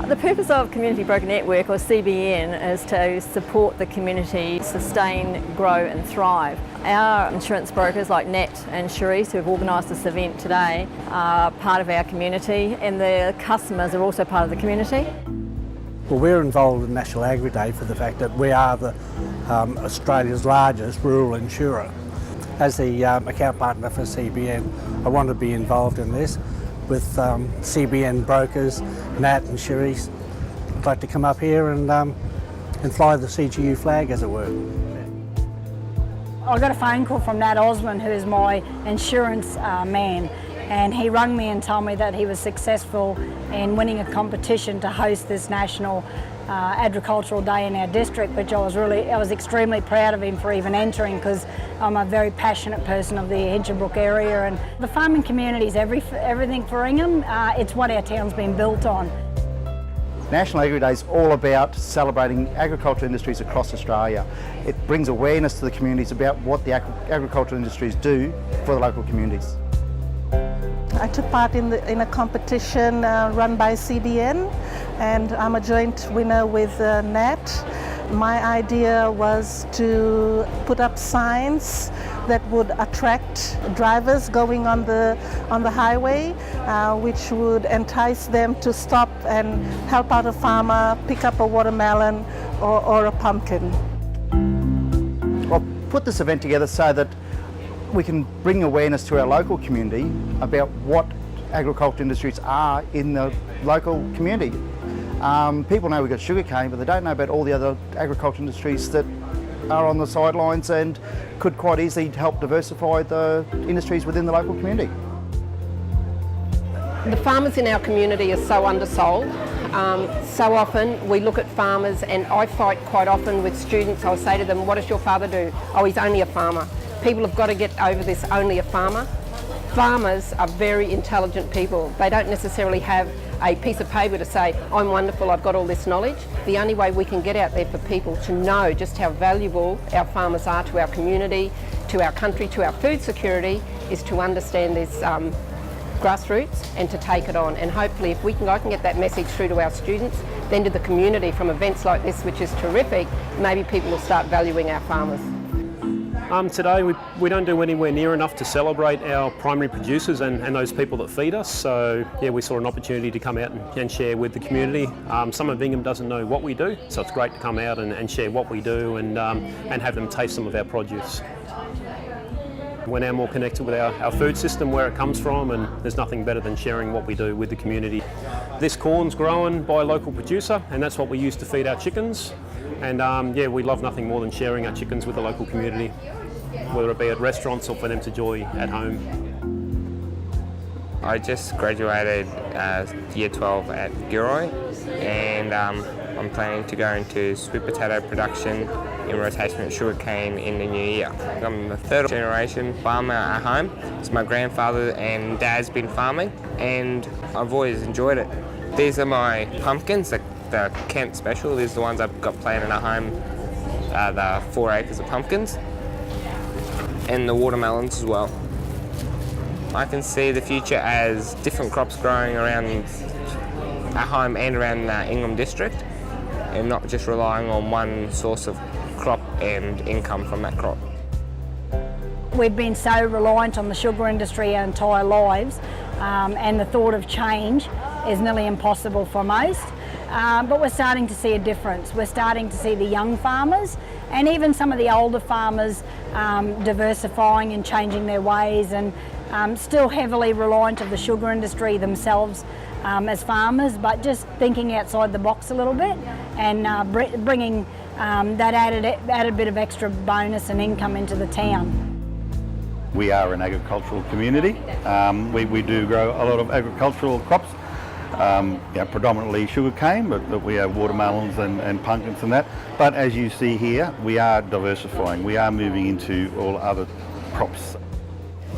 The purpose of Community Broker Network, or CBN, is to support the community, sustain, grow and thrive. Our insurance brokers like Nat and Cherise, who have organised this event today, are part of our community, and the customers are also part of the community. Well, we're involved in National Agri Day for the fact that we are Australia's largest rural insurer. As the account partner for CBN, I want to be involved in this with CBN brokers, Nat and Cherise. I'd like to come up here and fly the CGU flag, as it were. I got a phone call from Nat Osmond, who is my insurance man, and he rang me and told me that he was successful in winning a competition to host this national agricultural day in our district, which I was extremely proud of him for even entering, because I'm a very passionate person of the Hedgebrook area, and the farming community is everything for Ingham. It's what our town's been built on. National Agri Day is all about celebrating agricultural industries across Australia. It brings awareness to the communities about what the agricultural industries do for the local communities. I took part in a competition run by CBN, and I'm a joint winner with Nat. My idea was to put up signs that would attract drivers going on the highway, which would entice them to stop and help out a farmer pick up a watermelon or a pumpkin. I'll put this event together so that we can bring awareness to our local community about what agricultural industries are in the local community. People know we've got sugarcane, but they don't know about all the other agricultural industries that are on the sidelines and could quite easily help diversify the industries within the local community. The farmers in our community are so undersold. So often we look at farmers, and I fight quite often with students. I'll say to them, what does your father do? Oh, he's only a farmer. People have got to get over this only a farmer. Farmers are very intelligent people. They don't necessarily have a piece of paper to say, I'm wonderful, I've got all this knowledge. The only way we can get out there for people to know just how valuable our farmers are to our community, to our country, to our food security, is to understand this grassroots and to take it on. And hopefully if I can get that message through to our students, then to the community from events like this, which is terrific, maybe people will start valuing our farmers. Today we don't do anywhere near enough to celebrate our primary producers and those people that feed us, so yeah, we saw an opportunity to come out and share with the community. Some of Ingham doesn't know what we do, so it's great to come out and share what we do and have them taste some of our produce. We're now more connected with our food system, where it comes from, and there's nothing better than sharing what we do with the community. This corn's grown by a local producer, and that's what we use to feed our chickens. And yeah, we love nothing more than sharing our chickens with the local community, whether it be at restaurants or for them to enjoy at home. I just graduated year 12 at Gilroy, and I'm planning to go into sweet potato production in rotation with sugarcane in the new year. I'm the third generation farmer at home. So my grandfather and dad's been farming, and I've always enjoyed it. These are my pumpkins, the Kent Special. These are the ones I've got planted at home, the 4 acres of pumpkins, and the watermelons as well. I can see the future as different crops growing around at home and around the Ingham district, and not just relying on one source of crop and income from that crop. We've been so reliant on the sugar industry our entire lives, and the thought of change is nearly impossible for most. But we're starting to see a difference. We're starting to see the young farmers and even some of the older farmers diversifying and changing their ways, and still heavily reliant of the sugar industry themselves as farmers, but just thinking outside the box a little bit and bringing that added bit of extra bonus and income into the town. We are an agricultural community. We do grow a lot of agricultural crops. Predominantly sugarcane, but we have watermelons and pumpkins and that. But as you see here, we are diversifying. We are moving into all other crops.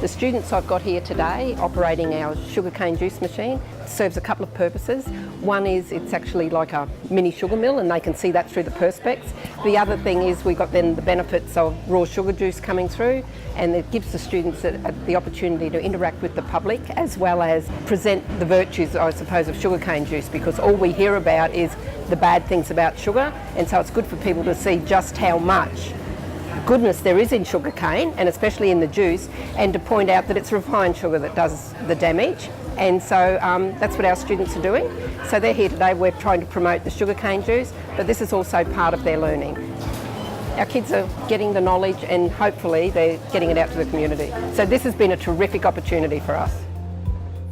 The students I've got here today operating our sugarcane juice machine serves a couple of purposes. One is it's actually like a mini sugar mill and they can see that through the perspex. The other thing is we've got then the benefits of raw sugar juice coming through, and it gives the students the opportunity to interact with the public as well as present the virtues, I suppose, of sugarcane juice, because all we hear about is the bad things about sugar, and so it's good for people to see just how much goodness there is in sugarcane, and especially in the juice, and to point out that it's refined sugar that does the damage. And so that's what our students are doing. So they're here today, we're trying to promote the sugarcane juice, but this is also part of their learning. Our kids are getting the knowledge and hopefully they're getting it out to the community. So this has been a terrific opportunity for us.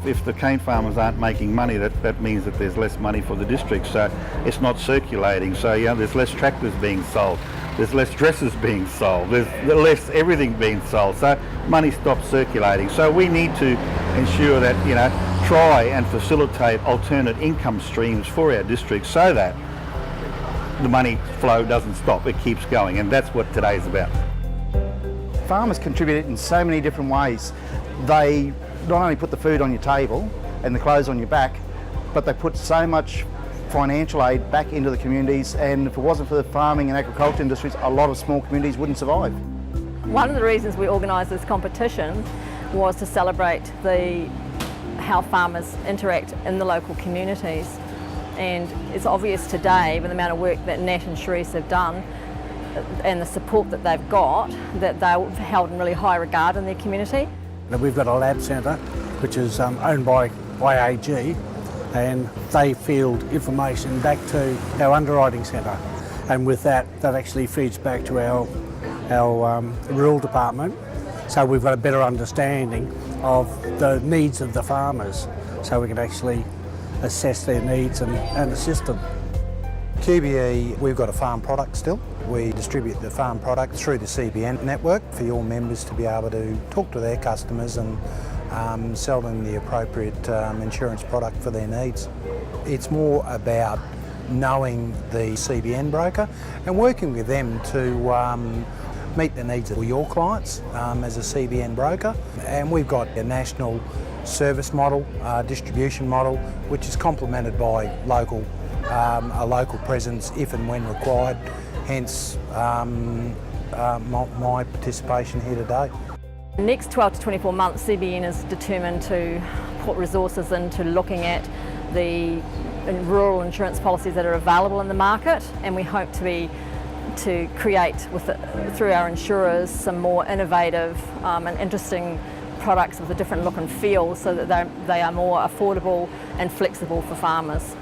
If the cane farmers aren't making money, that means that there's less money for the district, so it's not circulating. So there's less tractors being sold, there's less dresses being sold, there's less everything being sold, so money stops circulating. So we need to ensure that, try and facilitate alternate income streams for our district so that the money flow doesn't stop, it keeps going, and that's what today's about. Farmers contribute in so many different ways. They not only put the food on your table and the clothes on your back, but they put so much financial aid back into the communities, and if it wasn't for the farming and agriculture industries, a lot of small communities wouldn't survive. One of the reasons we organised this competition was to celebrate how farmers interact in the local communities. And it's obvious today, with the amount of work that Nat and Cherise have done and the support that they've got, that they're held in really high regard in their community. We've got a lab centre which is owned by IAG, and they field information back to our underwriting centre, and with that actually feeds back to our rural department, so we've got a better understanding of the needs of the farmers, so we can actually assess their needs and assist them. QBE, we've got a farm product still. We distribute the farm product through the CBN network for your members to be able to talk to their customers and sell them the appropriate insurance product for their needs. It's more about knowing the CBN broker and working with them to meet the needs of your clients as a CBN broker. And we've got a national service model, distribution model, which is complemented by a local presence if and when required, hence my participation here today. The next 12 to 24 months, CBN is determined to put resources into looking at the rural insurance policies that are available in the market, and we hope to create through our insurers some more innovative and interesting products with a different look and feel, so that they are more affordable and flexible for farmers.